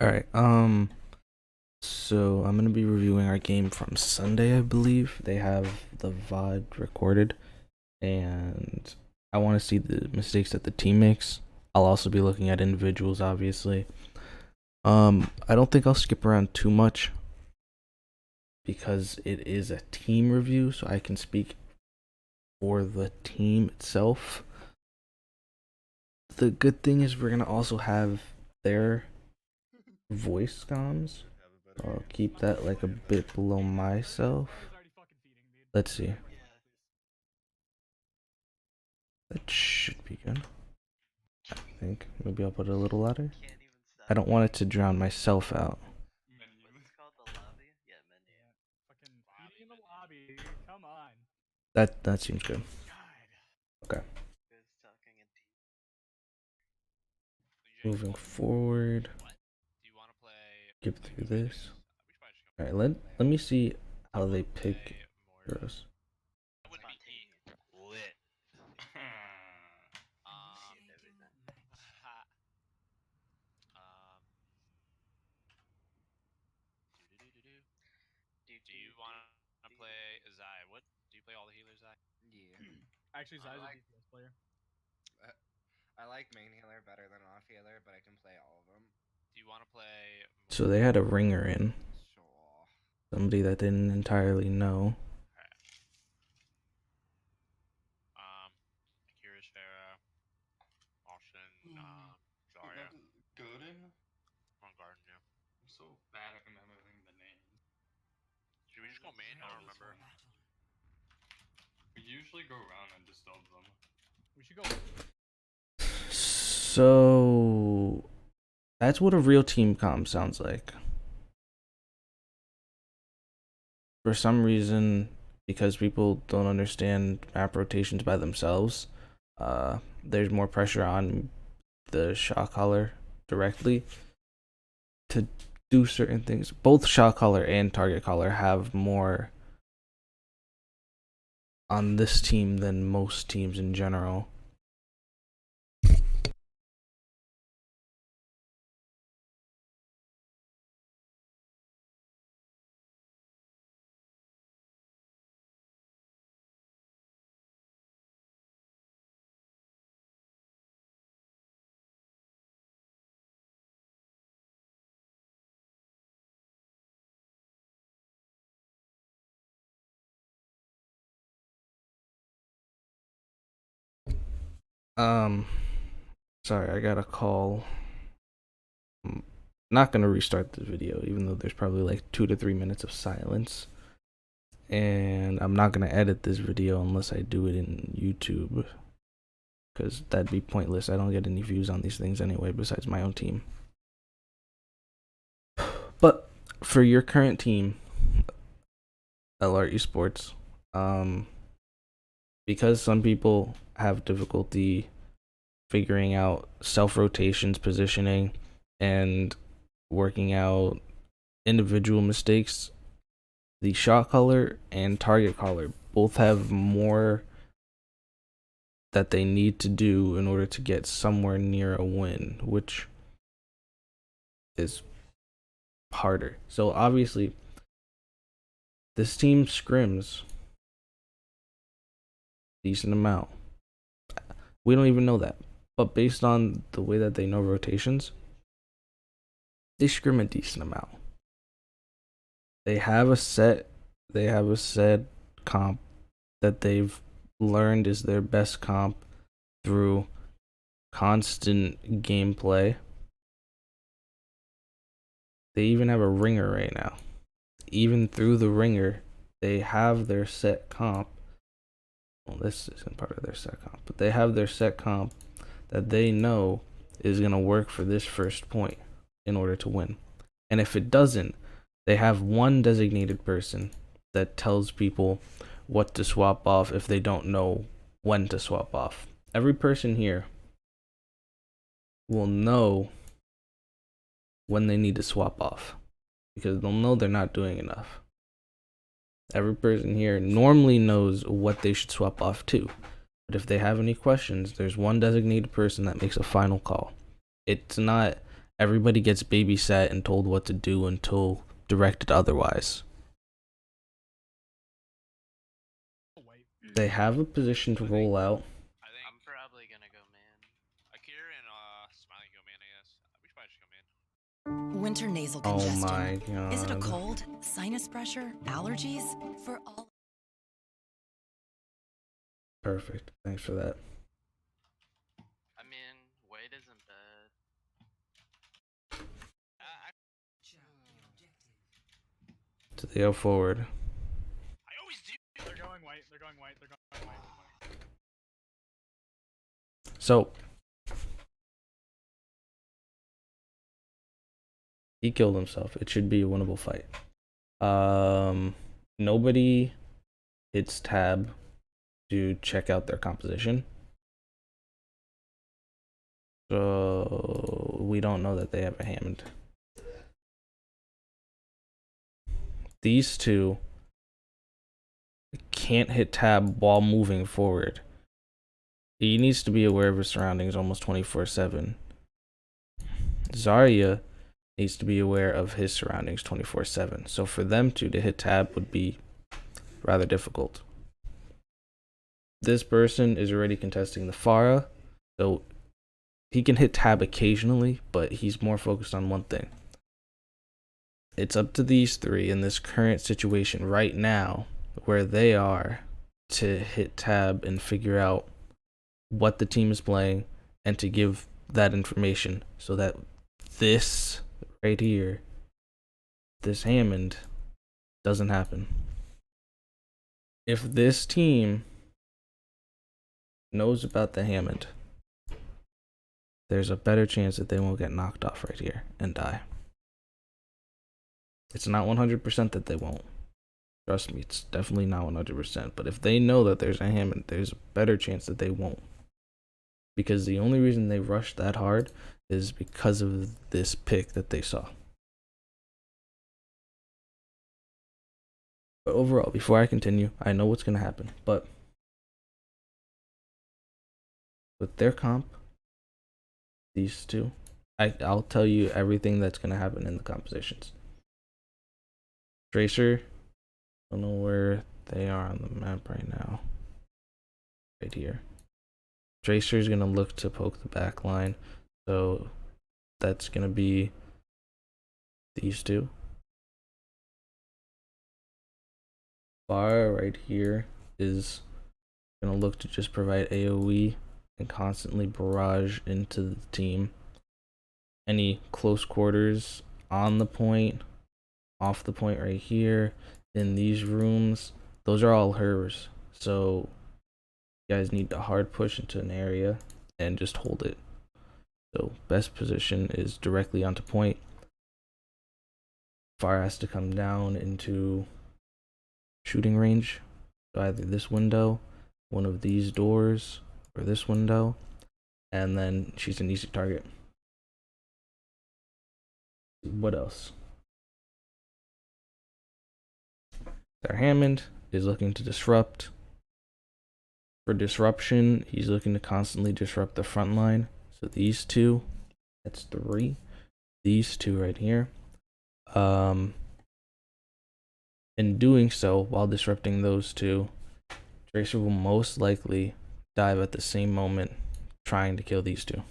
All right. So I'm gonna be reviewing our game from Sunday, I believe. They have the VOD recorded, and I want to see the mistakes that the team makes. I'll also be looking at individuals, obviously. I don't think I'll skip around too much because it is a team review, so I can speak for the team itself. The good thing is we're gonna also have their voice comms. I'll keep that like a bit below myself. Let's see. That should be good. I think. Maybe I'll put it a little louder. I don't want it to drown myself out. That seems good. Okay. Moving forward. Skip through this. Alright, let me see how they pick heroes. Yeah. Actually, I Zai's a like DPS player. I like main healer better than off healer, but I can play all of them. So they had a ringer in. Sure. Somebody that didn't entirely know. Godin? I'm so bad at remembering the name. We usually go around and disturb them. We should go. So that's what a real team comm sounds like. For some reason, because people don't understand map rotations by themselves, there's more pressure on the shot caller directly to do certain things. Both shot caller and target caller have more on this team than most teams in general. Um, sorry, I got a call. I'm not gonna restart the video, even though there's probably like 2 to 3 minutes of silence. And I'm not gonna edit this video unless I do it in YouTube, because that'd be pointless. I don't get any views on these things anyway, besides my own team. But for your current team, LR Esports, because some people have difficulty figuring out self rotations, positioning, and working out individual mistakes, the shot caller and target caller both have more that they need to do in order to get somewhere near a win, which is harder. So obviously, this team scrims decent amount. We don't even know that, but based on the way that they know rotations, they scrim a decent amount. They have a set comp that they've learned is their best comp through constant gameplay. They even have a ringer right now. Even through the ringer, they have their set comp. Well, this isn't part of their set comp, but they have their set comp that they know is going to work for this first point in order to win. And if it doesn't, they have one designated person that tells people what to swap off if they don't know when to swap off. Every person here will know when they need to swap off because they'll know they're not doing enough. Every person here normally knows what they should swap off to. But if they have any questions, there's one designated person that makes a final call. It's not Everybody gets babysat and told what to do until directed otherwise. They have a position to roll out. I think I'm probably gonna go man. Akira and Smiley go man, I guess. We should probably just go man. Winter nasal Oh congestion. my god. Is it a cold, sinus pressure, allergies? For all. Perfect. Thanks for that. I mean, Wade isn't bad. So they go forward. I always do. They're going white. They're going white. They're going white. So he killed himself. It should be a winnable fight. Nobody hits tab to check out their composition. So we don't know that they have a Hammond. These two can't hit tab while moving forward. He needs to be aware of his surroundings almost 24/7. Zarya needs to be aware of his surroundings 24/7. So for them two to hit tab would be rather difficult. This person is already contesting the Pharah, so he can hit tab occasionally, but he's more focused on one thing. It's up to these three in this current situation right now where they are to hit tab and figure out what the team is playing and to give that information so that this right here, this Hammond, doesn't happen. If this team knows about the Hammond, there's a better chance that they won't get knocked off right here and die. It's not 100% that they won't. Trust me, it's definitely not 100%. But if they know that there's a Hammond, there's a better chance that they won't. Because the only reason they rushed that hard is because of this pick that they saw. But overall, before I continue, I know what's going to happen. But with their comp, these two, I'll tell you everything that's going to happen in the compositions. Tracer, I don't know where they are on the map right now. Right here. Tracer is going to look to poke the back line. So that's going to be these two. Bar right here is going to look to just provide AoE and constantly barrage into the team. Any close quarters on the point, off the point right here, in these rooms, those are all hers. So you guys need to hard push into an area and just hold it. So best position is directly onto point. Fire has to come down into shooting range. So either this window, one of these doors, or this window, and then she's an easy target. What else? Their Hammond is looking to disrupt. For disruption, he's looking to constantly disrupt the front line. So these two, that's three. These two right here. In doing so, while disrupting those two, Tracer will most likely dive at the same moment, trying to kill these two.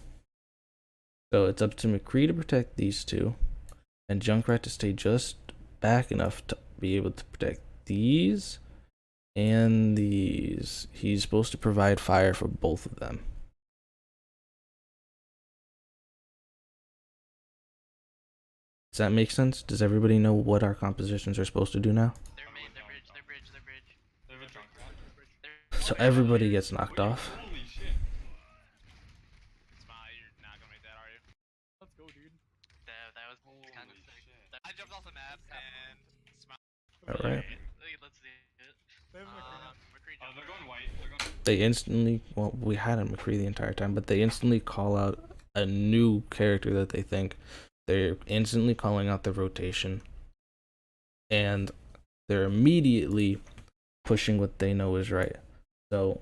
So it's up to McCree to protect these two, and Junkrat to stay just back enough to be able to protect these and these. He's supposed to provide fire for both of them. Does that make sense? Does everybody know what our compositions are supposed to do now? They're main, they're bridge. They have a drunk rat. So everybody gets knocked off. Holy shit. Smile, you're not gonna make that, are you? Let's go, dude. That was kind of sick. I jumped off the map and Smile. Alright. Let's see it. They have a McCree now. McCree Oh, jumped. they're going white. They're going. They instantly, well, we had a McCree the entire time, but they instantly call out a new character that they think. They're instantly calling out the rotation. And they're immediately pushing what they know is right. So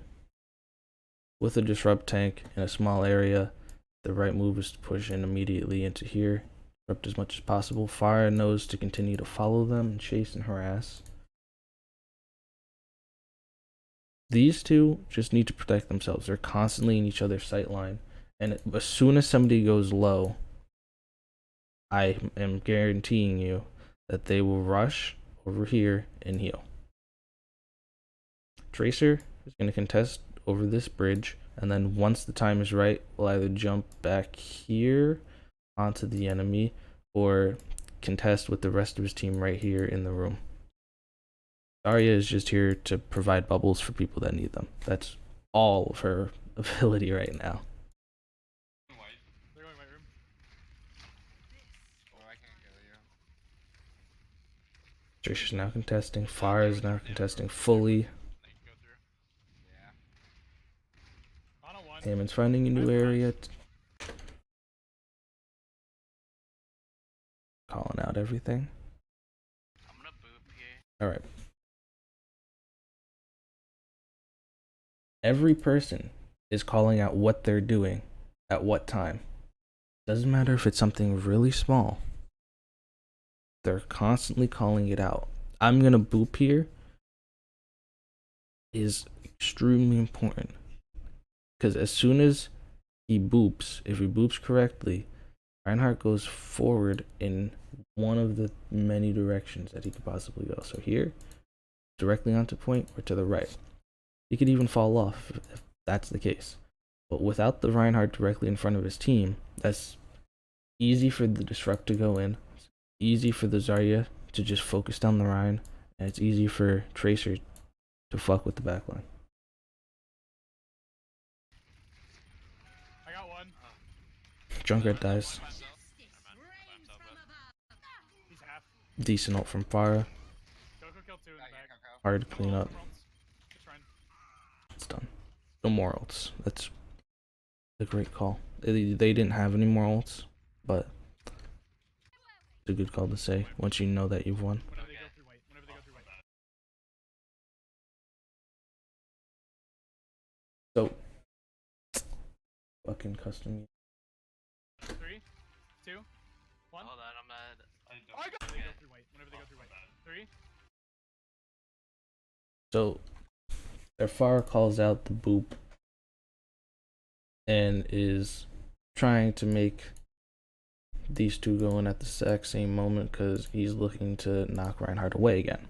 with a disrupt tank in a small area, The right move is to push in immediately into here, disrupt as much as possible. Fire knows to continue to follow them and chase and harass. These two just need to protect themselves. They're constantly in each other's sight line. And as soon as somebody goes low, I am guaranteeing you that they will rush over here and heal. Tracer is going to contest over this bridge, and then once the time is right, we'll either jump back here onto the enemy or contest with the rest of his team right here in the room. Zarya is just here to provide bubbles for people that need them. That's all of her ability right now. White. They're going white room. Oh, I can't kill you. Tracer's now contesting. Fire is now contesting fully. They can go through. Yeah. On a one. Hammond's finding a new area. Calling out everything. I'm gonna boop here. Alright. Every person is calling out what they're doing at what time. Doesn't matter if it's something really small. They're constantly calling it out. I'm gonna boop here is extremely important. Because as soon as he boops, if he boops correctly, Reinhardt goes forward in one of the many directions that he could possibly go. So here, directly onto point, or to the right. He could even fall off if that's the case. But without the Reinhardt directly in front of his team, that's easy for the Disrupt to go in. It's easy for the Zarya to just focus down the Rhine. And it's easy for Tracer to fuck with the backline. I got one. Junkrat dies. He's half. Decent ult from Pharah. Coco killed two in the back. Hard to clean up. Just trying. It's done. No more ults. That's a great call. They didn't have any more ults, but it's a good call to say once you know that you've won. Whenever they go through white. Whenever they go through white. So, fucking custom. 3, 2, 1. Hold on, I'm at. I got. They go through white. Whenever they go through white. 3. So, their Pharah calls out the boop and is trying to make these two go in at the exact same moment because he's looking to knock Reinhardt away again.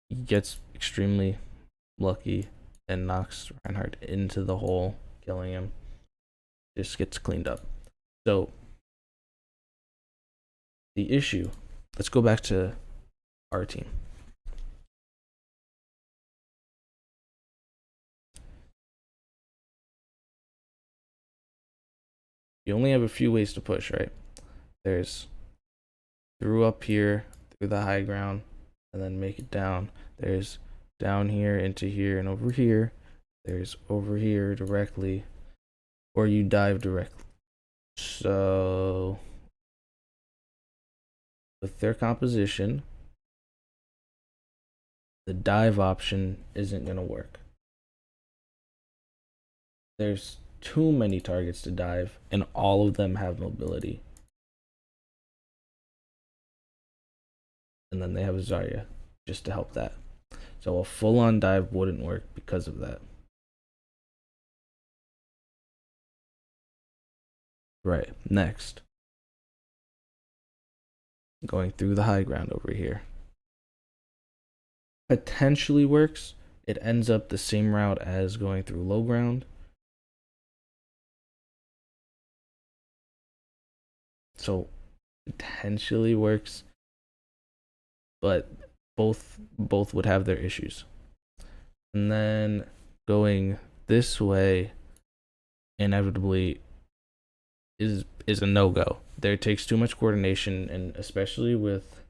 He gets extremely lucky and knocks Reinhardt into the hole, killing him. Just gets cleaned up. So, the issue, let's go back to our team. You only have a few ways to push, right? There's through up here, through the high ground, and then make it down. There's down here, into here, and over here. There's over here directly, or you dive directly. So, with their composition, the dive option isn't going to work. There's too many targets to dive, and all of them have mobility. And then they have a Zarya just to help that. So a full-on dive wouldn't work because of that. Right, next. Going through the high ground over here. Potentially works. It ends up the same route as going through low ground. So potentially works, but both would have their issues. And then going this way inevitably is a no-go. There takes too much coordination, and especially with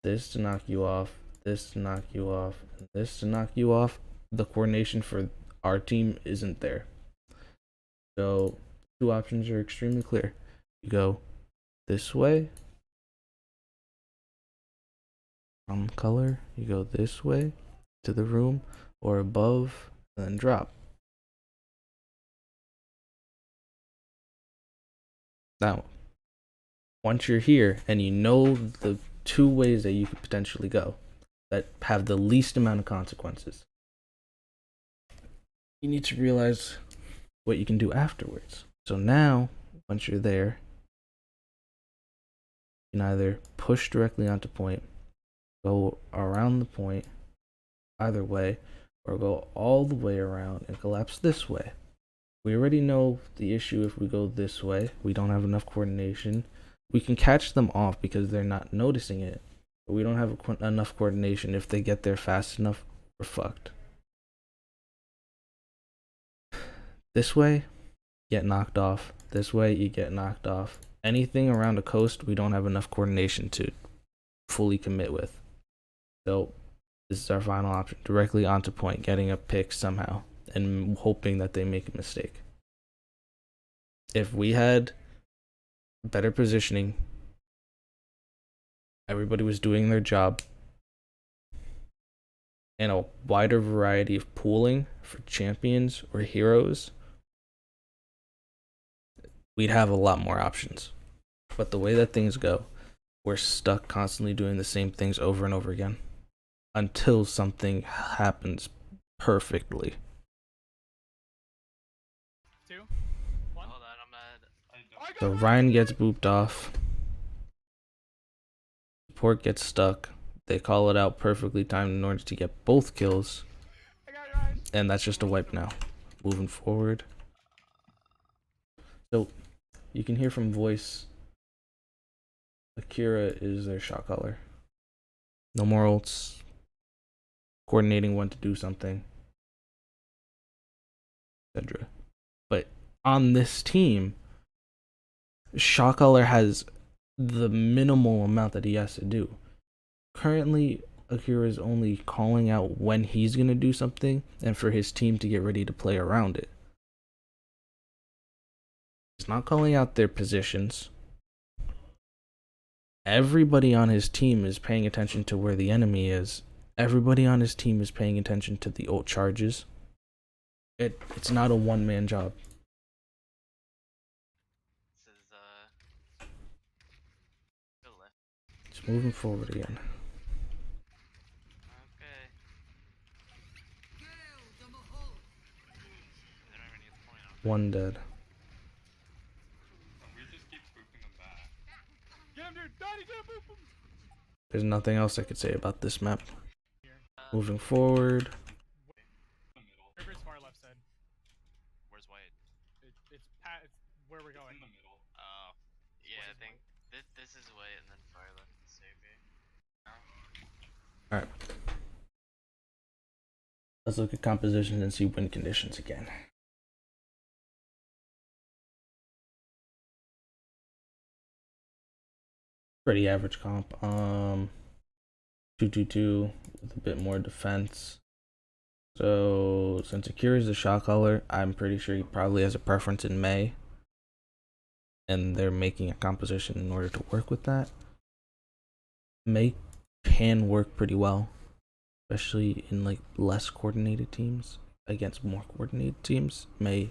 this to knock you off, this to knock you off, and this to knock you off, the coordination for our team isn't there. So two options are extremely clear. You go this way from color, you go this way to the room, or above, and then drop. Now, once you're here and you know the 2 ways that you could potentially go that have the least amount of consequences, you need to realize what you can do afterwards. So now, once you're there, you can either push directly onto point, go around the point either way, or go all the way around and collapse this way. We already know the issue. If we go this way, we don't have enough coordination. We can catch them off because they're not noticing it, but we don't have enough coordination. If they get there fast enough, we're fucked. This way, get knocked off. This way, you get knocked off. Anything around a coast, we don't have enough coordination to fully commit with. So this is our final option. Directly onto point, getting a pick somehow, and hoping that they make a mistake. If we had better positioning, everybody was doing their job, and a wider variety of pooling for champions or heroes, we'd have a lot more options. But the way that things go, we're stuck constantly doing the same things over and over again until something happens perfectly. 2, 1. Hold on, I'm at. So Ryan gets booped off. Support gets stuck. They call it out perfectly timed in order to get both kills. And that's just a wipe now. Moving forward. So you can hear from voice, Akira is their shot caller. No more ults. Coordinating when to do something, etc. But on this team, shot caller has the minimal amount that he has to do. Currently, Akira is only calling out when he's going to do something and for his team to get ready to play around it. He's not calling out their positions. Everybody on his team is paying attention to where the enemy is. Everybody on his team is paying attention to the ult charges. It's not a one-man job. This is go left. It's moving forward again. Okay. They don't even need the point on. One dead. We just keep spoofing them back. Get him, dude! Daddy, get him! Boop, boop. There's nothing else I could say about this map. Moving forward. River's far left side. Where's White? It's where we're going. In the middle. Oh, yeah, I think this is White and then far left is Savior. Alright. Let's look at compositions and see win conditions again. Pretty average comp. 2-2-2 with a bit more defense. So since Akira is the shot caller, I'm pretty sure he probably has a preference in May. And they're making a composition in order to work with that. May can work pretty well, especially in like less coordinated teams against more coordinated teams. May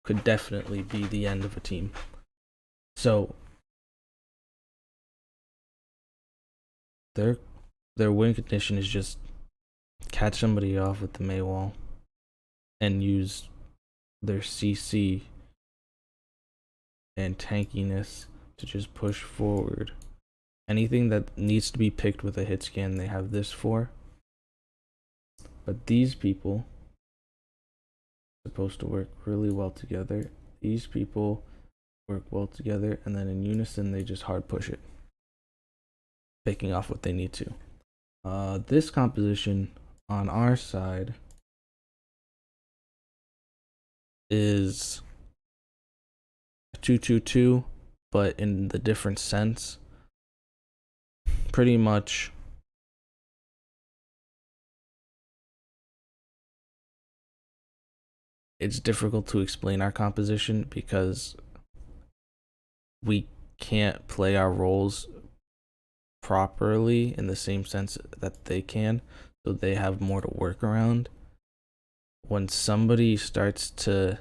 could definitely be the end of a team. So their win condition is just catch somebody off with the May wall and use their CC and tankiness to just push forward. Anything that needs to be picked with a hit scan, they have this for. But these people are supposed to work really well together. These people work well together, and then in unison they just hard push it, picking off what they need to. This composition on our side is 2-2-2, but in the different sense. Pretty much it's difficult to explain our composition because we can't play our roles properly in the same sense that they can. so they have more to work around. When somebody starts to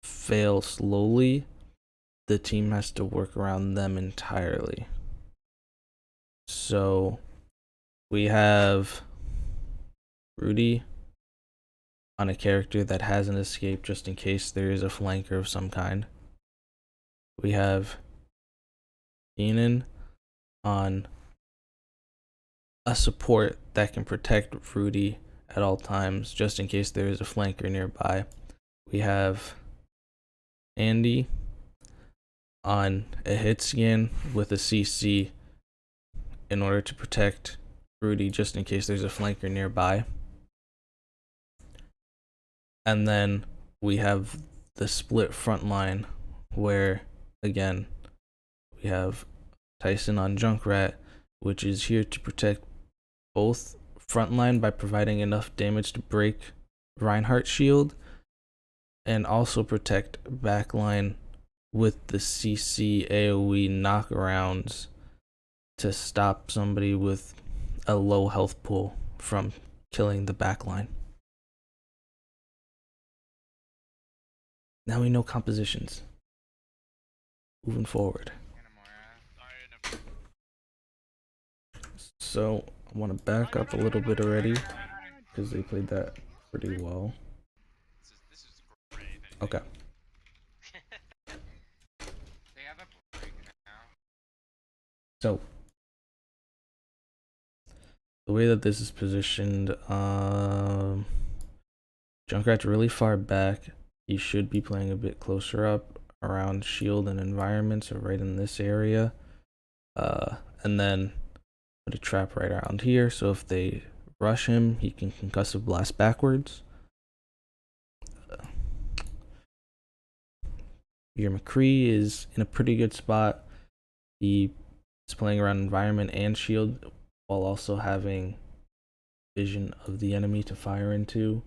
fail slowly, the team has to work around them entirely. So we have Rudy on a character that hasn't escaped just in case there is a flanker of some kind. We have Keenan on a support that can protect Rudy at all times just in case there is a flanker nearby. We have Andy on a hit scan with a CC in order to protect Rudy just in case there's a flanker nearby. And then we have the split front line where, again, we have Tyson on Junkrat, which is here to protect both front line by providing enough damage to break Reinhardt's shield, and also protect backline with the CC AoE knockarounds to stop somebody with a low health pool from killing the backline. Now we know compositions. Moving forward. So I want to back up a little bit already because they played that pretty well. This is great. Okay. They have a break now. So the way that this is positioned, Junkrat's really far back. He should be playing a bit closer up around shield and environment, so right in this area. And then put a trap right around here, so if they rush him, he can concussive blast backwards. Your McCree is in a pretty good spot. He is playing around environment and shield while also having vision of the enemy to fire into.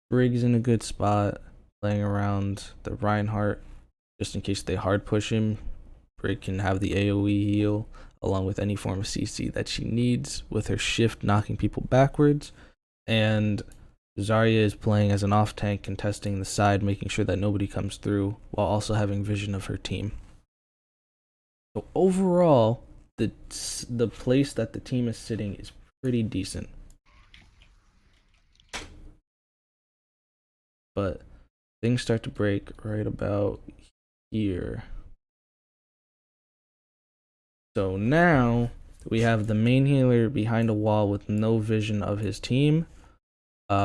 Briggs in a good spot, playing around the Reinhardt just in case they hard push him. Brig can have the AoE heal along with any form of CC that she needs, with her shift knocking people backwards. And Zarya is playing as an off tank, contesting the side, making sure that nobody comes through while also having vision of her team. So overall, the place that the team is sitting is pretty decent. But things start to break right about here. So now we have the main healer behind a wall with no vision of his team. We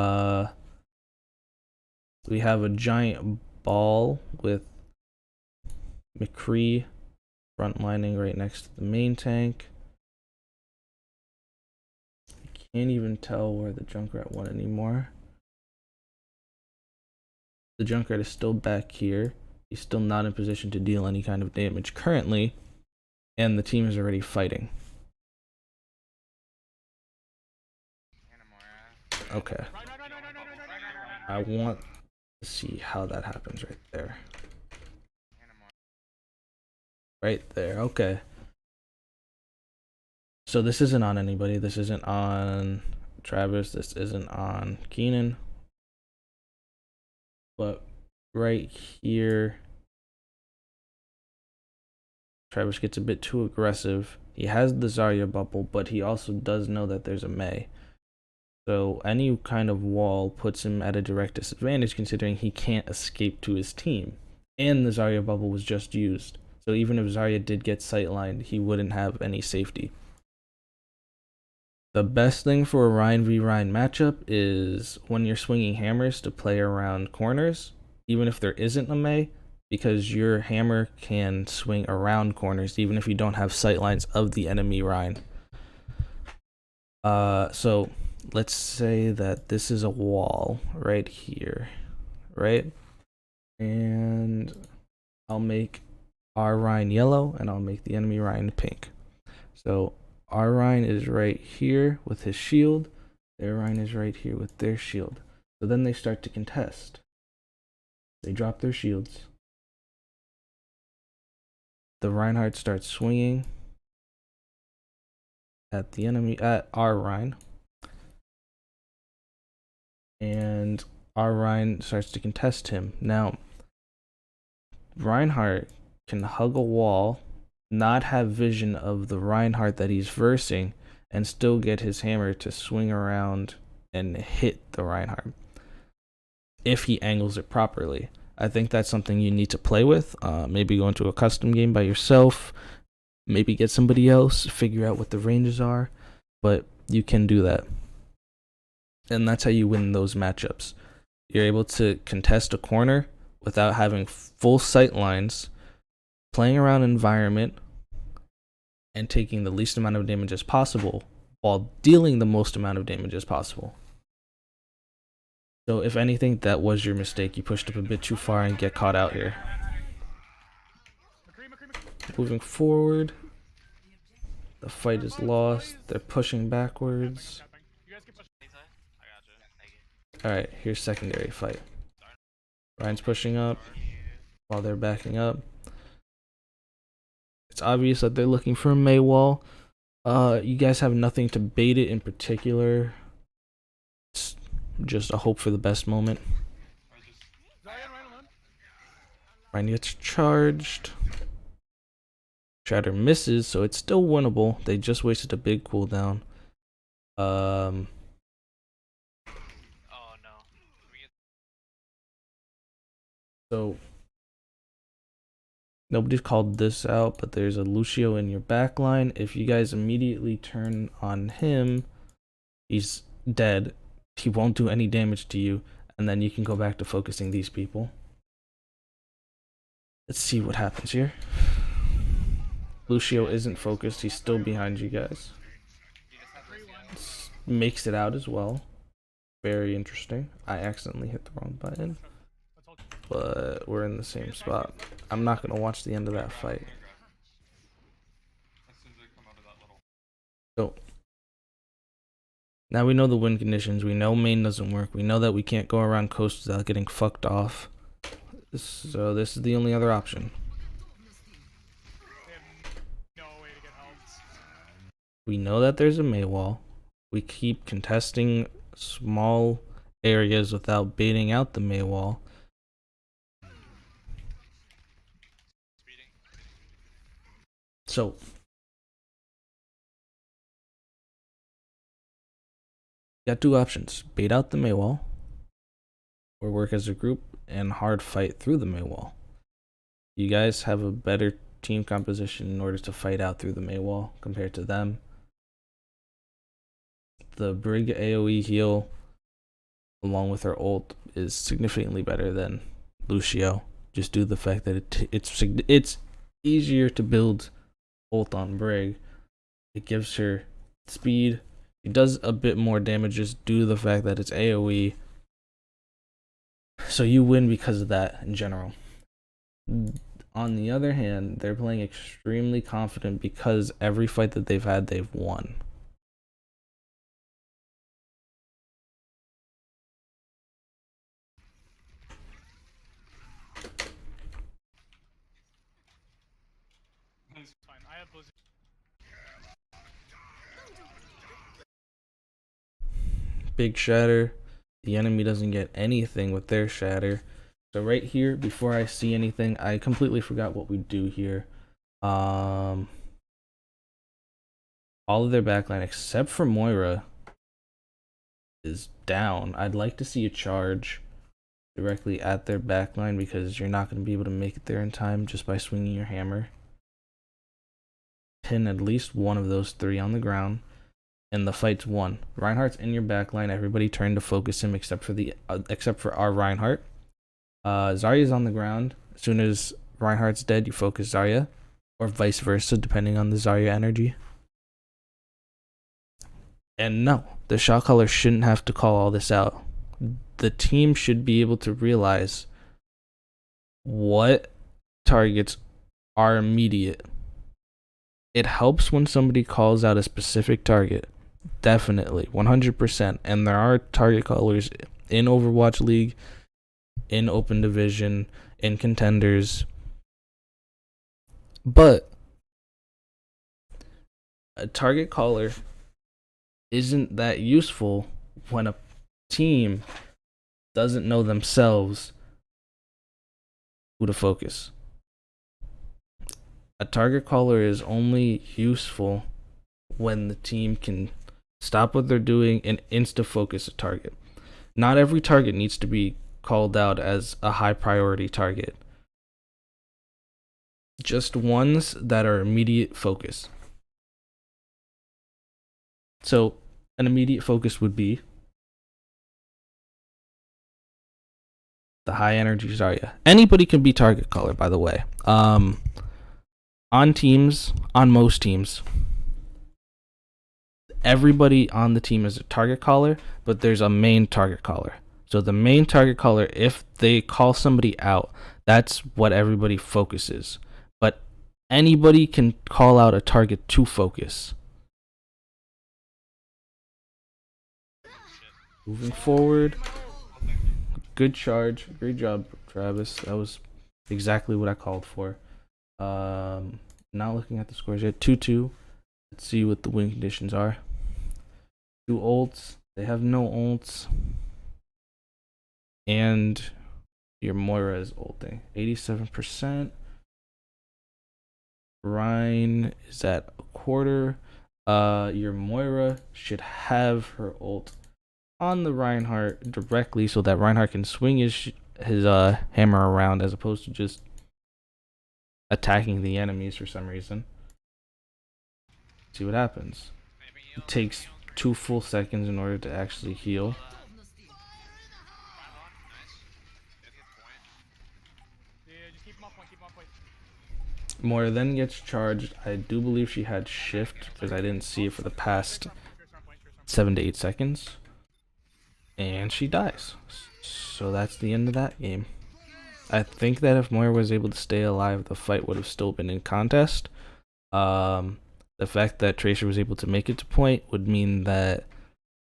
have a giant ball with McCree frontlining right next to the main tank. I can't even tell where the Junkrat went anymore. The Junkrat is still back here. He's still not in position to deal any kind of damage currently, and the team is already fighting. Okay. I want to see how that happens right there. Right there, okay. So this isn't on anybody. This isn't on Travis. This isn't on Keenan. But right here, Travis gets a bit too aggressive. He has the Zarya bubble, but he also does know that there's a Mei. So any kind of wall puts him at a direct disadvantage considering he can't escape to his team. And the Zarya bubble was just used. So even if Zarya did get sightlined, he wouldn't have any safety. The best thing for a Ryan v Ryan matchup is when you're swinging hammers to play around corners, even if there isn't a Mei, because your hammer can swing around corners even if you don't have sightlines of the enemy Ryan. So let's say that this is a wall right here, right? And I'll make our Ryan yellow and I'll make the enemy Ryan pink. So our Ryan is right here with his shield. Their Ryan is right here with their shield. So then they start to contest. They drop their shields. The Reinhardt starts swinging. at the enemy at our Rhine. And our Rhine starts to contest him. Now, Reinhardt can hug a wall, not have vision of the Reinhardt that he's versing, and still get his hammer to swing around and hit the Reinhardt if he angles it properly. I think that's something you need to play with. Maybe go into a custom game by yourself. Maybe get somebody else, figure out what the ranges are. But you can do that. And that's how you win those matchups. You're able to contest a corner without having full sight lines, playing around environment, and taking the least amount of damage as possible while dealing the most amount of damage as possible. So if anything, that was your mistake. You pushed up a bit too far and get caught out here. Moving forward, the fight is lost. They're pushing backwards. You guys can push. I got you. Thank you. Alright, here's secondary fight. Ryan's pushing up while they're backing up. It's obvious that they're looking for a May wall. You guys have nothing to bait it in particular. It's just a hope for the best moment. Ryan gets charged. Shatter misses, so it's still winnable. They just wasted a big cooldown. Oh no. So nobody's called this out, but there's a Lucio in your backline. If you guys immediately turn on him, he's dead. He won't do any damage to you, and then you can go back to focusing these people. Let's see what happens here. Lucio isn't focused. He's still behind you guys. Makes it out as well. Very interesting. I accidentally hit the wrong button, but we're in the same spot. I'm not going to watch the end of that fight. So now we know the win conditions. We know main doesn't work. We know that we can't go around coast without getting fucked off. So this is the only other option. They have no way to get help. We know that there's a May wall. We keep contesting small areas without baiting out the May wall. So got two options: bait out the May wall, or work as a group and hard fight through the May wall. You guys have a better team composition in order to fight out through the May wall compared to them. The Brig AoE heal, along with her ult, is significantly better than Lucio. Just due to the fact that it's easier to build ult on Brig. It gives her speed. It does a bit more damage just due to the fact that it's AoE. So you win because of that in general. On the other hand, they're playing extremely confident because every fight that they've had, they've won. It's fine. I have Blizzard. Big shatter. The enemy doesn't get anything with their shatter. So right here, before I see anything, I completely forgot what we do here. All of their backline except for Moira is down. I'd like to see a charge directly at their backline because you're not going to be able to make it there in time just by swinging your hammer. Pin at least one of those three on the ground, and the fight's won. Reinhardt's in your backline. Everybody turn to focus him except for our Reinhardt. Zarya's on the ground. As soon as Reinhardt's dead, you focus Zarya, or vice versa, depending on the Zarya energy. And no, the shot caller shouldn't have to call all this out. The team should be able to realize what targets are immediate. It helps when somebody calls out a specific target. Definitely, 100%. And there are target callers in Overwatch League, in Open Division, in Contenders. But a target caller isn't that useful when a team doesn't know themselves who to focus. A target caller is only useful when the team can stop what they're doing and insta focus a target. Not every target needs to be called out as a high priority target. Just ones that are immediate focus. So, an immediate focus would be the high energy Zarya. Anybody can be target caller, by the way. On most teams, everybody on the team is a target caller, but there's a main target caller. So the main target caller, if they call somebody out, that's what everybody focuses. But anybody can call out a target to focus. Moving forward. Good charge. Great job, Travis. That was exactly what I called for. Not looking at the scores yet. 2-2. Let's see what the win conditions are. 2 ults. They have no ults. And your Moira is ulting. 87%. Ryan is at a quarter. Your Moira should have her ult on the Reinhardt directly so that Reinhardt can swing his hammer around as opposed to just attacking the enemies for some reason. See what happens. It takes 2 full seconds in order to actually heal. Yeah, just keep him on point, keep him on point. Moira then gets charged. I do believe she had shift because I didn't see it for the past 7 to 8 seconds. And she dies. So that's the end of that game. I think that if Moira was able to stay alive, the fight would have still been in contest. The fact that Tracer was able to make it to point would mean that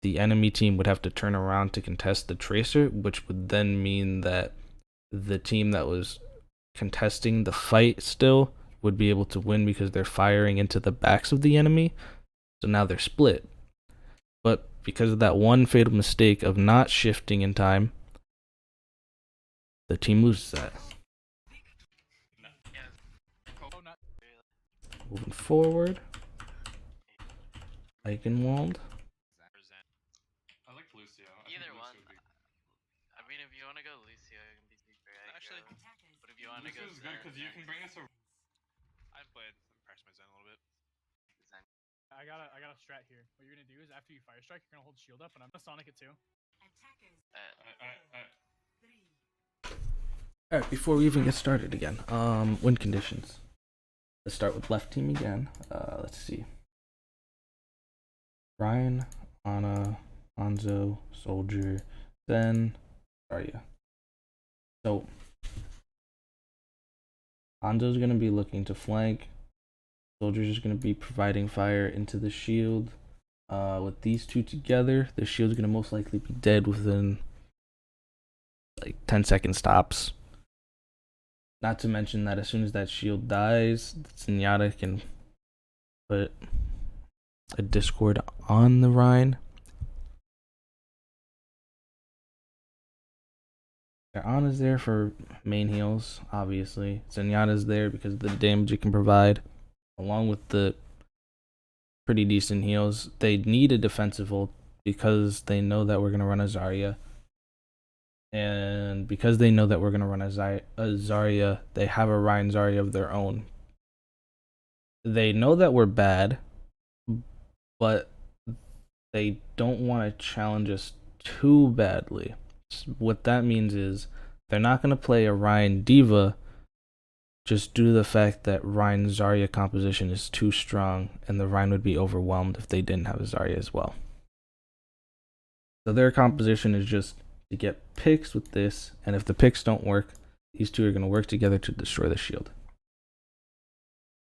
the enemy team would have to turn around to contest the Tracer, which would then mean that the team that was contesting the fight still would be able to win because they're firing into the backs of the enemy. So now they're split. But because of that one fatal mistake of not shifting in time, the team loses that. Moving forward, Eichenwald. I like Lucio. I think Either Lucio one. would be- I mean, if you want to go Lucio, I can be super Actually, But if you want to go Lucio's good because you can bring us a. I've played Press my Zen a little bit. I got a strat here. What you're gonna do is after you fire strike, you're gonna hold shield up, and I'm gonna Sonic it too. Alright, before we even get started again, win conditions. Let's start with left team again. Let's see. Ryan, Ana, Hanzo, Soldier, then Zarya. So Hanzo's gonna be looking to flank. Soldier's just gonna be providing fire into the shield. With these two together, the shield's gonna most likely be dead within like 10 seconds tops. Not to mention that as soon as that shield dies, Zenyatta can put a Discord on the Rhine. Their Ana's there for main heals, obviously. Zenyatta's there because of the damage it can provide, along with the pretty decent heals. They need a defensive ult because they know that we're going to run a Zarya. And because they know that we're going to run a Zarya, they have a Ryan Zarya of their own. They know that we're bad, but they don't want to challenge us too badly. What that means is they're not going to play a Ryan Diva just due to the fact that Ryan Zarya composition is too strong and the Ryan would be overwhelmed if they didn't have a Zarya as well. So their composition is just to get picks with this, and if the picks don't work, these two are going to work together to destroy the shield.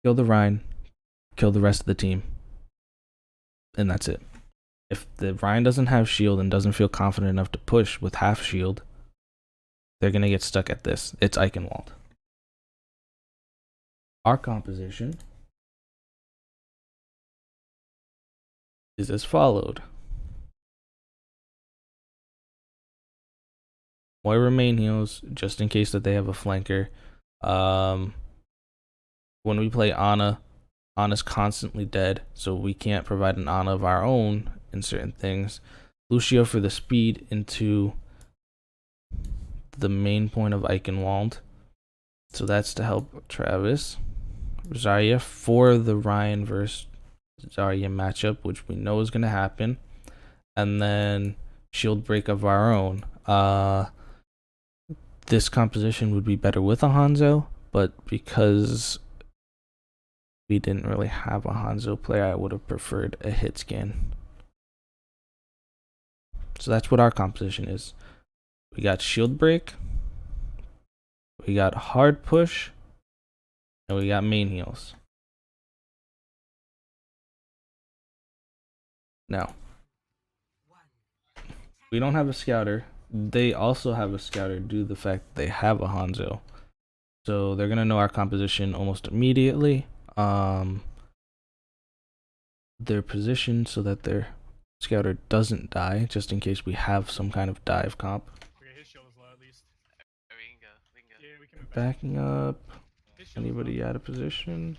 Kill the Ryan, kill the rest of the team, and that's it. If the Ryan doesn't have shield and doesn't feel confident enough to push with half shield, they're going to get stuck at this. It's Eichenwald. Our composition is as followed. Moira main heals just in case that they have a flanker. When we play Ana, Ana's constantly dead, so we can't provide an Ana of our own in certain things. Lucio for the speed into the main point of Eichenwald. So that's to help Travis. Zarya for the Ryan versus Zarya matchup, which we know is going to happen. And then shield break of our own. This composition would be better with a Hanzo, but because we didn't really have a Hanzo player, I would have preferred a hit scan. So that's what our composition is. We got shield break, we got hard push, and we got main heals. Now, we don't have a scouter. They also have a scouter due to the fact that they have a Hanzo. So they're gonna know our composition almost immediately. Their position so that their scouter doesn't die, just in case we have some kind of dive comp. Okay, his shield is low at least. We can go. We can go. Yeah, we can move back. Backing up. His shield is Anybody low. out of position?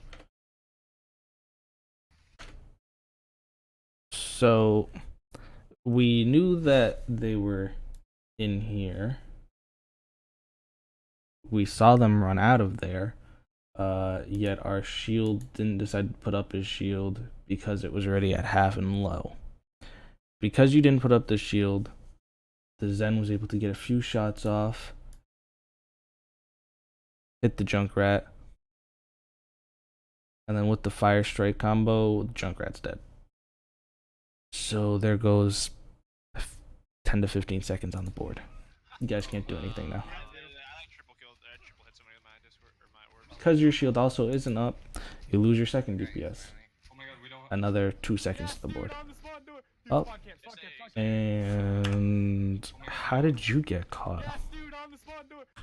So we knew that they were in here. We saw them run out of there. Yet our shield didn't decide to put up his shield because it was already at half and low. Because you didn't put up the shield, the Zen was able to get a few shots off. Hit the Junkrat. And then with the Fire Strike combo, Junkrat's dead. So there goes 10 to 15 seconds on the board. You guys can't do anything now. I like triple kill. Triple hit somebody with my discord or my orbs. Because your shield also isn't up, you lose your second DPS. Oh my god, we don't. Another 2 seconds to the board. On the spawn, do it. Dude, Oh. spawn camp, spawn camp, spawn camp. And how did you get caught? Yes, dude, on the spawn, do it. I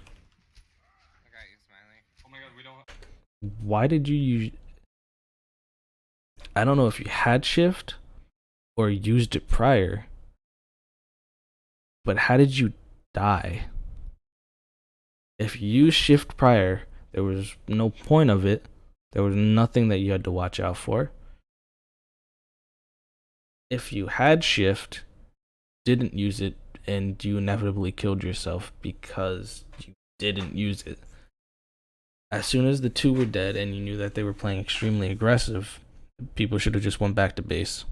got you, Smiley. Oh my god, we don't. Why did you use... I don't know if you had shift or used it prior, but how did you die? If you used shift prior, there was no point of it. There was nothing that you had to watch out for. If you had shift, didn't use it, and you inevitably killed yourself because you didn't use it. As soon as the two were dead and you knew that they were playing extremely aggressive, people should have just went back to base.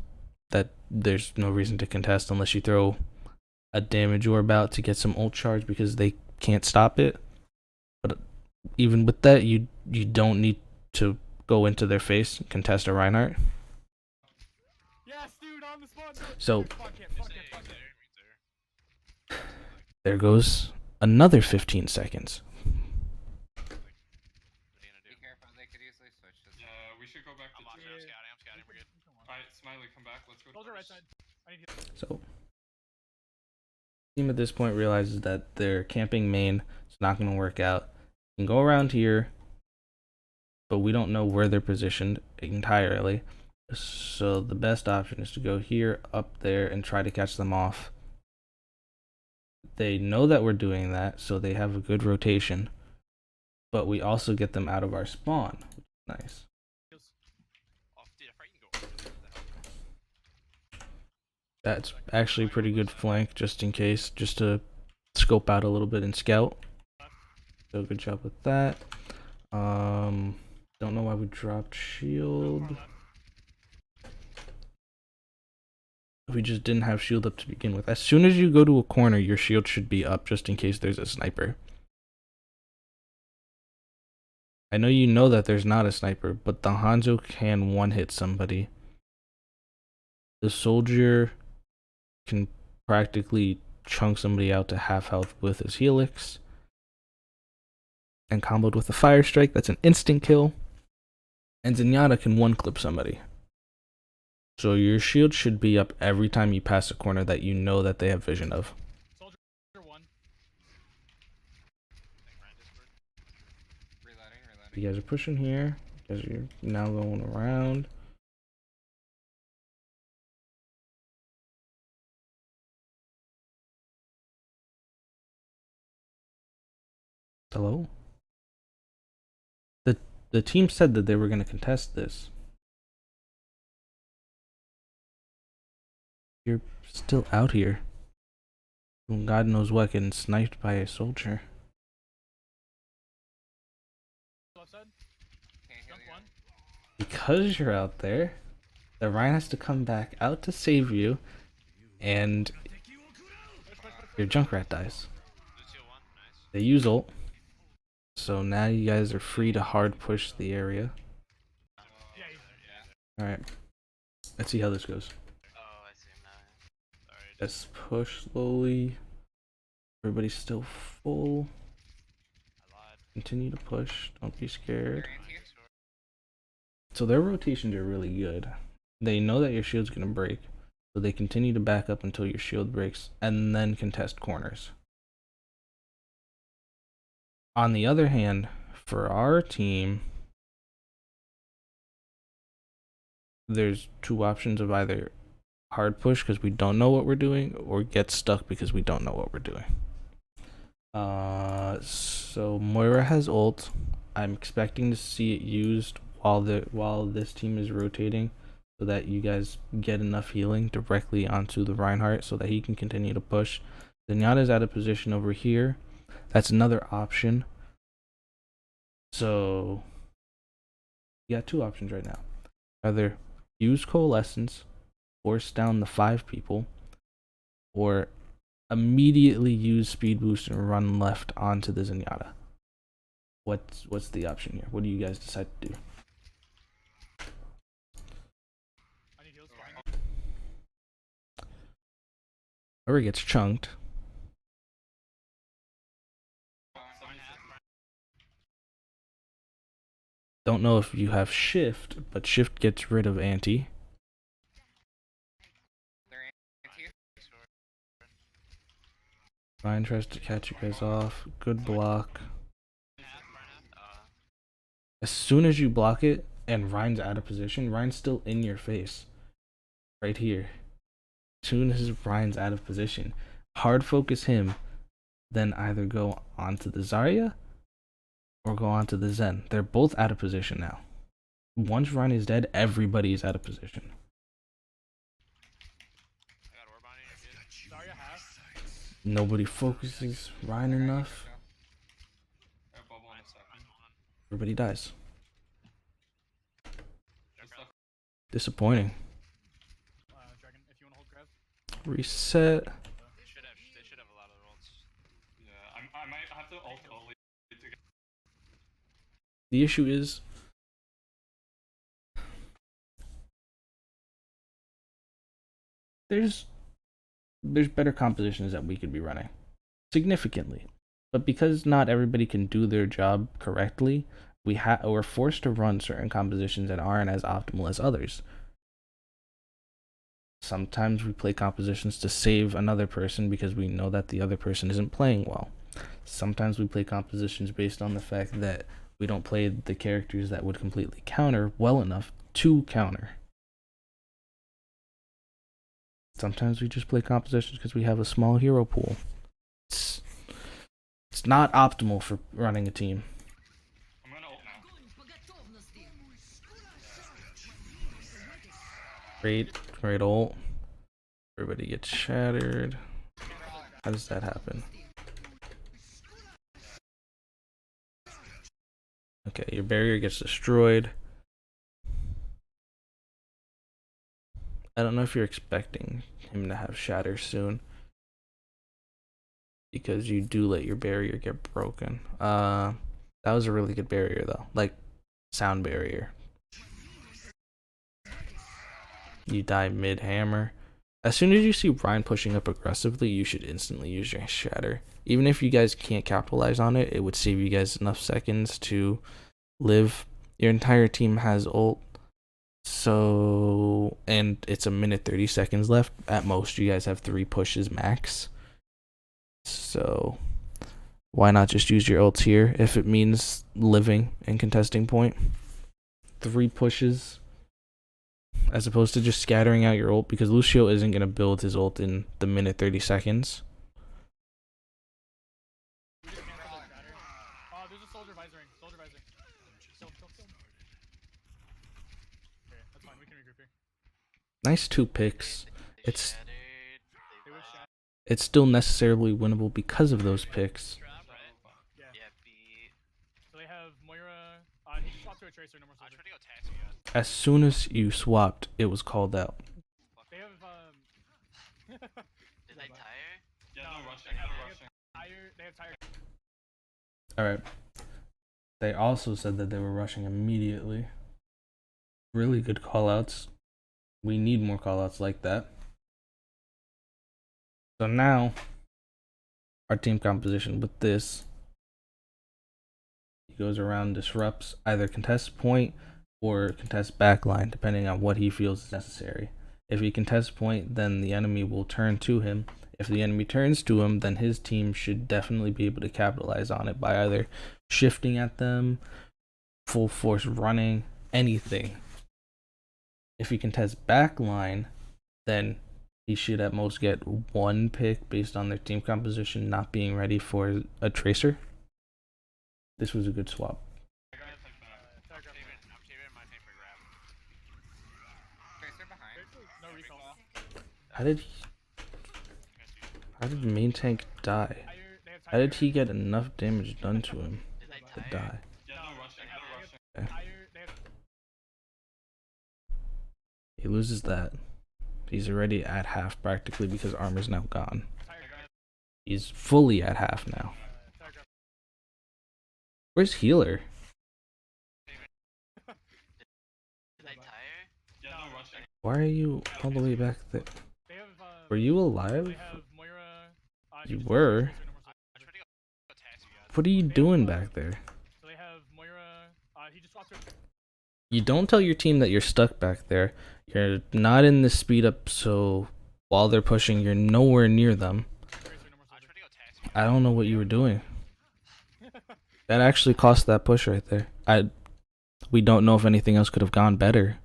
That there's no reason to contest unless you throw a damage orb out to get some ult charge because they can't stop it. But even with that, you don't need to go into their face and contest a Reinhardt. Yes, dude, on the spawn, do it. So Dude, spawn camp, spawn camp, spawn camp. there goes another 15 seconds. Be careful, they could easily switch to Yeah, we should go back to. I'm watching. I'm scouting. I'm scouting. We're good. Alright, Smiley, come back. Let's go. Soldier right side. I need heal. So team at this point realizes that their camping main is not going to work out. You can go around here, but we don't know where they're positioned entirely. So the best option is to go here, up there, and try to catch them off. They know that we're doing that, so they have a good rotation. But we also get them out of our spawn, which is nice. Heals. Oh, dude, if I can go over there, what the hell? That's actually a pretty good flank, just in case, just to scope out a little bit and scout. So good job with that. Don't know why we dropped shield. We just didn't have shield up to begin with. As soon as you go to a corner, your shield should be up just in case there's a sniper. I know you know that there's not a sniper, but the Hanzo can one-hit somebody. The soldier can practically chunk somebody out to half health with his helix. And comboed with a fire strike, that's an instant kill. And Zenyatta can one-clip somebody. So your shield should be up every time you pass a corner that you know that they have vision of. Soldier one. reloading. You guys are pushing here, because you're now going around. Hello? The team said that they were gonna contest this. You're still out here. God knows what, getting sniped by a soldier. Left side. Can't heal Jump you. one. Because you're out there, the Ryan has to come back out to save you, and your Junkrat dies. Lucio 1, nice. They use ult, so now you guys are free to hard push the area. Yeah, he's Yeah. Alright, let's see how this goes. Oh, I see him now. Sorry. Let's push slowly. Everybody's still full. I lied. Continue to push. Don't be scared. They're anti. So their rotations are really good. They know that your shield's gonna break, so they continue to back up until your shield breaks and then contest corners. On the other hand, for our team, there's two options of either hard push because we don't know what we're doing, or get stuck because we don't know what we're doing. So Moira has ult. I'm expecting to see it used while this team is rotating, so that you guys get enough healing directly onto the Reinhardt so that he can continue to push. Zenyatta's out of position over here. That's another option. So you got two options right now. Either use Coalescence, force down the 5 people, or immediately use Speed Boost and run left onto the Zenyatta. What's the option here? What do you guys decide to do? I need heals. Whoever gets chunked. Don't know if you have shift, but shift gets rid of anti. They're anti. Ryan tries to catch you guys off. Good block. As soon as you block it and Ryan's out of position, Ryan's still in your face. Right here. As soon as Ryan's out of position, hard focus him, then either go onto the Zarya or go onto the Zen. They're both out of position now. Once Ryan is dead, everybody is out of position. I got orb on you, you're good. Zarya half. Nobody focuses Ryan enough. I have bubble in a second. Everybody dies. Just stuff. Disappointing. Dragon, if you want to hold grab. Reset. They should have a lot of ults. Yeah, I might have to ult early to get. The issue is there's better compositions that we could be running significantly, but because not everybody can do their job correctly, we're forced to run certain compositions that aren't as optimal as others. Sometimes we play compositions to save another person because we know that the other person isn't playing well. Sometimes we play compositions based on the fact that we don't play the characters that would completely counter well enough to counter. Sometimes we just play compositions because we have a small hero pool. It's not optimal for running a team. I'm gonna ult now. Great ult. Everybody gets shattered. How does that happen? Okay, your barrier gets destroyed. I don't know if you're expecting him to have shatter soon, because you do let your barrier get broken. That was a really good barrier though, like sound barrier. You die mid hammer. As soon as you see Ryan pushing up aggressively, you should instantly use your shatter. Even if you guys can't capitalize on it, it would save you guys enough seconds to live. Your entire team has ult. So, and it's a minute 30 seconds left. At most, you guys have 3 pushes max. So, why not just use your ults here if it means living and contesting point? 3 pushes as opposed to just scattering out your ult, because Lucio isn't going to build his ult in the minute 30 seconds. there's a soldier visoring. Soldier visor. Kill him. Okay, that's fine. We can regroup here. Nice 2 picks. They It's shattered. They was shattered. it's still necessarily winnable because of those picks. Drop, right? Yeah. Yeah, B. So they have Moira. He just swapped to a tracer. No more I'm soldier. trying to go taxi guys. As soon as you swapped, it was called out. They have Did they tire? Yeah, No, no rushing, they have- no they have rushing. They have tire. Alright. They also said that they were rushing immediately. Really good callouts. We need more callouts like that. So now, our team composition with this. He goes around, disrupts, either contest point or contest backline, depending on what he feels is necessary. If he contests point, then the enemy will turn to him. If the enemy turns to him, then his team should definitely be able to capitalize on it by either shifting at them, full force running, anything. If he contests backline, then he should at most get 1 pick based on their team composition not being ready for a tracer. This was a good swap. I gotta take back. Tire grab. I'm saving my tank for grab. Tracer behind. No recall. How did main tank die? They have tire. How did he get enough damage done to him Did they to tire? die? Yeah, no rushing, no rushing. They have He loses that. He's already at half practically because armor's now gone. tire grab. He's fully at half now. Tire grab. Where's healer? Did they tire? Yeah, no rushing. Why are you all the way back there? They have Were you alive? They have Moira. He You just swapped to a were. tracer, no more soldier. I'm trying to go taxi guys. What are you doing back there? So they have Moira. He just swapped to a You don't tell your team that you're stuck back there. You're not in the speed up, so while they're pushing, you're nowhere near them. tracer, no more I'm soldier. trying to go taxi guys. I don't know what you were doing. That actually cost that push right there. We don't know if anything else could have gone better,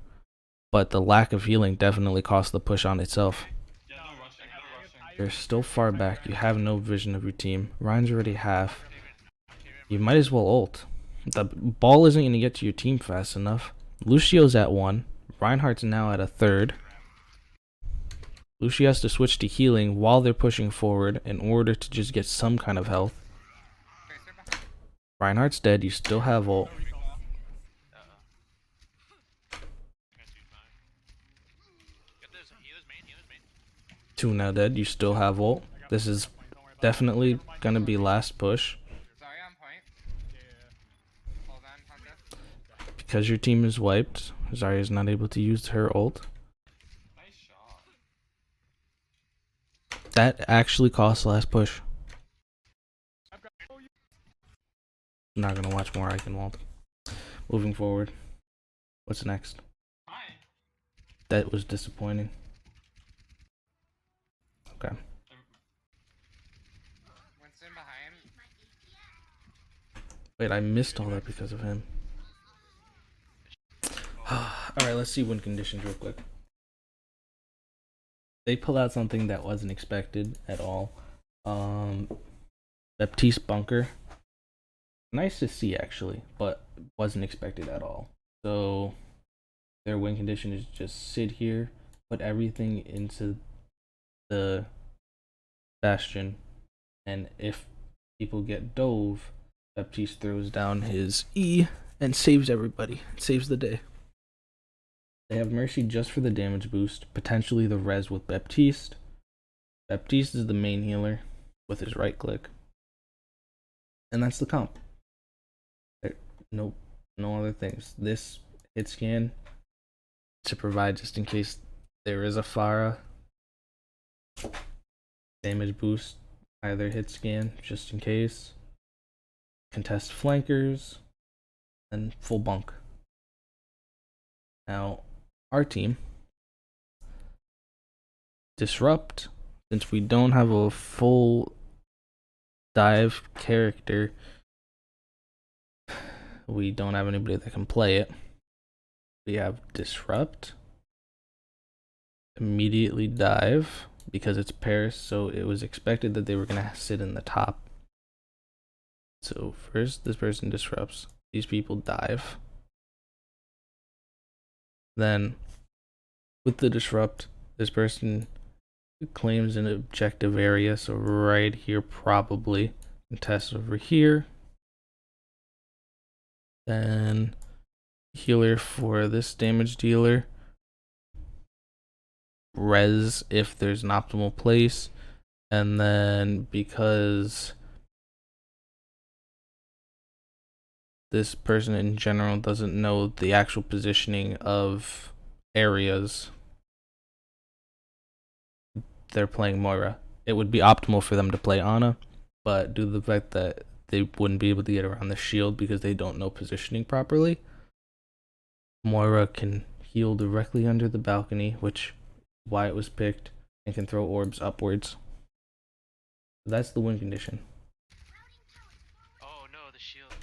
but the lack of healing definitely cost the push on itself. Yeah, no rushing, no rushing. You're still far back. You have no vision of your team. Ryan's already half. You might as well ult. The ball isn't going to get to your team fast enough. Lucio's at 1. Reinhardt's now at a 3rd. Lucio has to switch to healing while they're pushing forward in order to just get some kind of health. Tracer behind. Reinhardt's dead. You still have ult. No recall. Get this. Healer's main. 2 now dead. You still have ult. This is definitely going to be last push. Sorry, on point. Yeah. Hold on, Hunter. Because your team is wiped, Zarya's not able to use her ult. Nice shot. That actually costs last push. Not gonna watch more Eichenwald. Moving forward. What's next? Hi. That was disappointing. Okay. Winston behind. Wait, I missed all that because of him. Alright, let's see win conditions real quick. They pull out something that wasn't expected at all. Baptiste bunker. Nice to see actually, but wasn't expected at all. So their win condition is just sit here, put everything into the bastion, and if people get dove, Baptiste throws down his E and saves everybody. Saves the day. They have Mercy just for the damage boost, potentially the res with Baptiste. Baptiste is the main healer with his right click. And that's the comp. Nope, no other things. This hit scan to provide just in case there is a Pharah. Damage boost, either hit scan just in case. Contest flankers, and full bunk. Now, our team, disrupt, since we don't have a full dive character, we don't have anybody that can play it. We have disrupt, immediately dive, because it's Paris, so it was expected that they were going to sit in the top. So first, this person disrupts. These people dive. Then, with the disrupt, this person claims an objective area. So right here, probably. Contest over here. Then healer for this damage dealer. Res if there's an optimal place. And then because this person in general doesn't know the actual positioning of areas, they're playing Moira. It would be optimal for them to play Ana, but due to the fact that they wouldn't be able to get around the shield because they don't know positioning properly, Moira can heal directly under the balcony, which why it was picked, and can throw orbs upwards. That's the win condition. Oh no, the shield.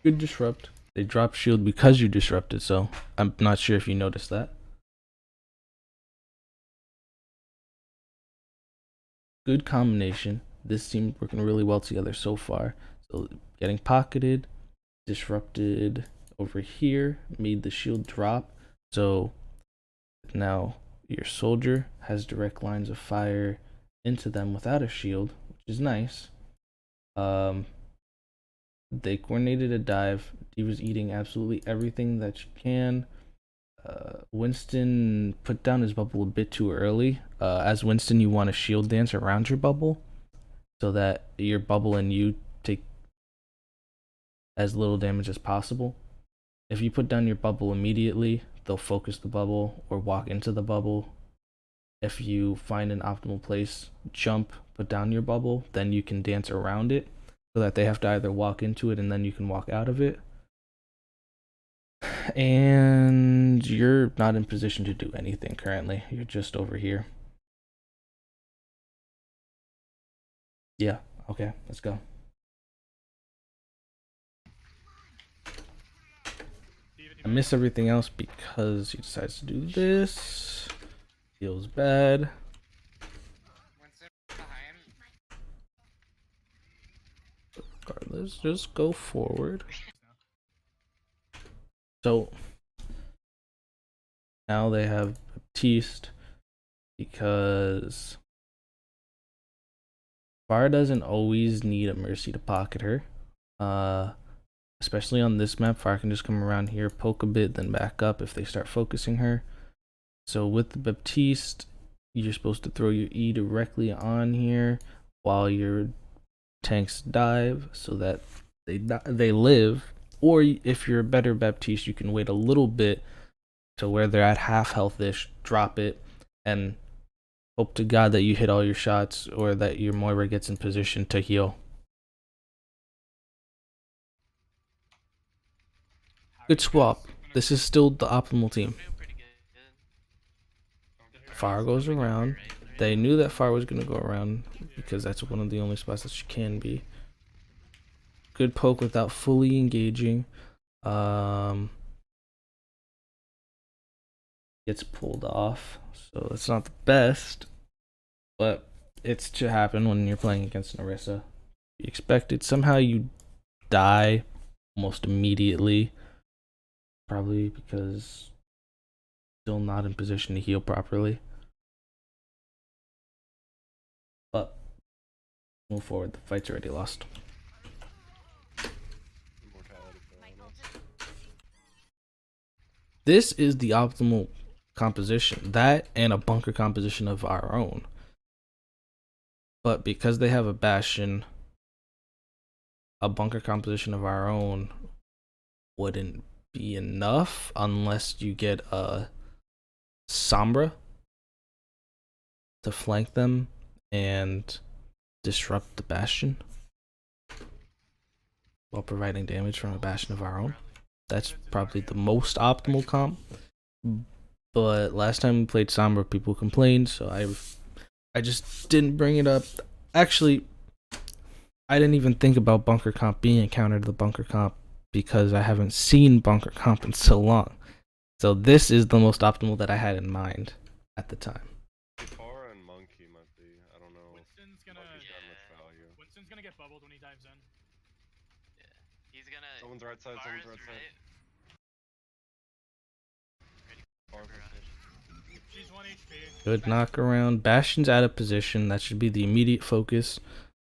Good disrupt. They drop shield because you disrupted, so I'm not sure if you noticed that. Good combination. This seemed working really well together so far. So getting pocketed, disrupted over here, made the shield drop. So now your soldier has direct lines of fire into them without a shield, which is nice. They coordinated a dive. He was eating absolutely everything that you can. Winston put down his bubble a bit too early. As Winston, you want to shield dance around your bubble so that your bubble and you take as little damage as possible. If you put down your bubble immediately, they'll focus the bubble or walk into the bubble. If you find an optimal place, jump, put down your bubble, then you can dance around it so that they have to either walk into it and then you can walk out of it. And you're not in position to do anything currently. You're just over here. Yeah, okay, let's go. I miss everything else because he decides to do this. Feels bad. Winston behind. Regardless, just go forward. So now they have Baptiste because Pharah doesn't always need a Mercy to pocket her. Especially on this map, Pharah can just come around here, poke a bit, then back up if they start focusing her. So with the Baptiste, you're supposed to throw your E directly on here while your tanks dive so that they live. Or if you're a better Baptiste, you can wait a little bit to where they're at half health-ish, drop it, and hope to God that you hit all your shots or that your Moira gets in position to heal. Good swap. This is still the optimal team. Doing pretty good. Pharah goes around. They knew that Pharah was going to go around because that's one of the only spots that she can be. Good poke without fully engaging. Gets pulled off, so it's not the best, but it's to happen when you're playing against Narissa. You expect it. Somehow you die almost immediately, probably because still not in position to heal properly. But move forward. The fight's already lost. This is the optimal composition. That and a bunker composition of our own. But because they have a Bastion, a bunker composition of our own wouldn't be enough unless you get a Sombra to flank them and disrupt the Bastion while providing damage from a Bastion of our own. That's probably the most optimal comp. But last time we played Sombra, people complained, so I just didn't bring it up. Actually, I didn't even think about bunker comp being a counter to the bunker comp because I haven't seen bunker comp in so long. So this is the most optimal that I had in mind at the time. Pharah and Monkey might be. I don't know. Winston's gonna Monkey's got much value. Winston's gonna get bubbled when he dives in. He's gonna. Someone's right side, someone's Bars, right side. right? Bars Garage. right. She's 1 HP. Good knock around. Bastion's out of position. That should be the immediate focus.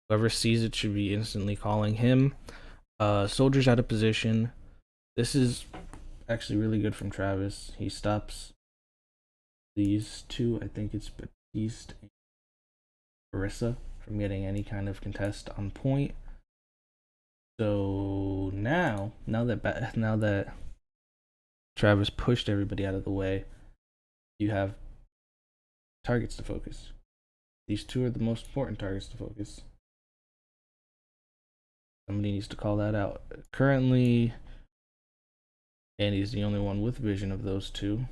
Whoever sees it should be instantly calling him. Soldier's out of position. This is actually really good from Travis. He stops these two. I think it's Baptiste and Marissa from getting any kind of contest on point. So now that Travis pushed everybody out of the way, you have targets to focus. These two are the most important targets to focus. Somebody needs to call that out. Currently, Andy's the only one with vision of those two.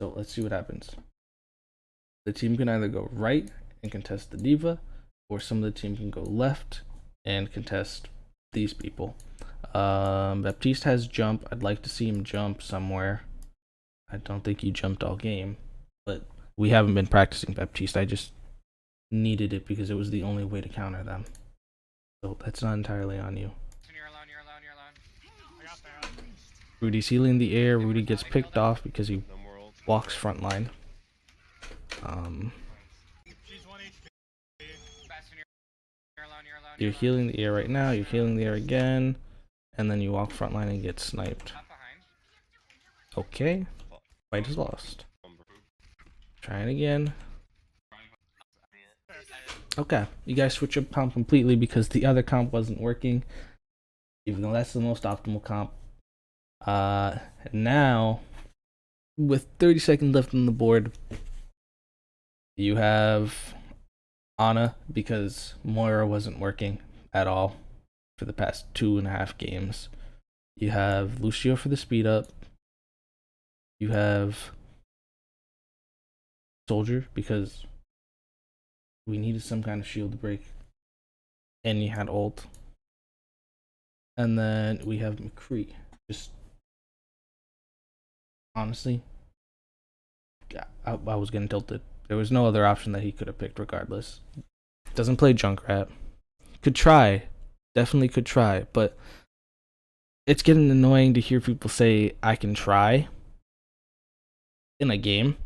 So let's see what happens. The team can either go right and contest the diva, or some of the team can go left and contest these people. Baptiste has jump. I'd like to see him jump somewhere. I don't think he jumped all game, but we haven't been practicing Baptiste. I just needed it because it was the only way to counter them. So that's not entirely on you. You're alone, you're alone, you're alone. I got that. Rudy's healing the air. Rudy gets picked off because he No more ult. walks frontline. She's 1 HP. Bastion, you're alone, you're alone. You're healing the air right now. You're healing the air again, and then you walk frontline and get sniped. Up behind. Okay, fight is lost. Trying again. Okay, you guys switch up comp completely because the other comp wasn't working, even though that's the most optimal comp. Now, with 30 seconds left on the board, you have Ana because Moira wasn't working at all for the past 2.5 games. You have Lucio for the speed up. You have Soldier because we needed some kind of shield to break, and you had ult. And then we have McCree. Just honestly, I was getting tilted. There was no other option that he could have picked regardless. Doesn't play Junkrat. Could try. Definitely could try, but it's getting annoying to hear people say I can try in a game.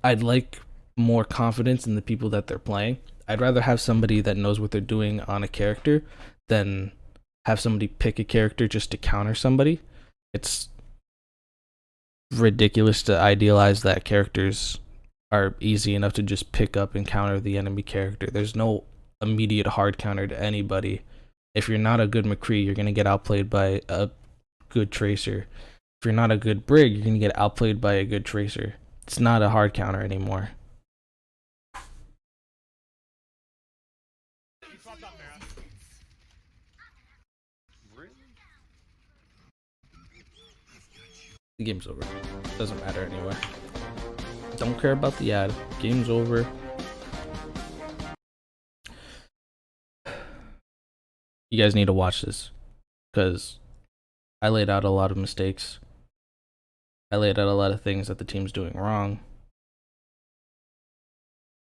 I'd like more confidence in the people that they're playing. I'd rather have somebody that knows what they're doing on a character than have somebody pick a character just to counter somebody. It's ridiculous to idealize that characters are easy enough to just pick up and counter the enemy character. There's no immediate hard counter to anybody. If you're not a good McCree, you're going to get outplayed by a good Tracer. If you're not a good Brig, you're going to get outplayed by a good Tracer. It's not a hard counter anymore. He swapped up there. Really? The game's over. Doesn't matter anyway. Don't care about the ad. Game's over. You guys need to watch this because I laid out a lot of mistakes. I laid out a lot of things that the team's doing wrong.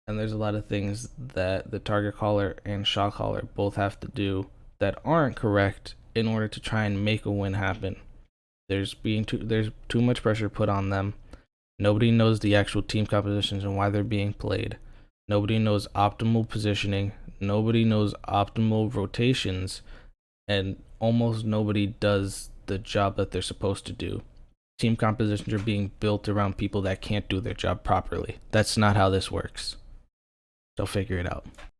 And there's a lot of things that the target caller and shot caller both have to do that aren't correct in order to try and make a win happen. There's too much pressure put on them. Nobody knows the actual team compositions and why they're being played. Nobody knows optimal positioning. Nobody knows optimal rotations. And almost nobody does the job that they're supposed to do. Team compositions are being built around people that can't do their job properly. That's not how this works. So figure it out.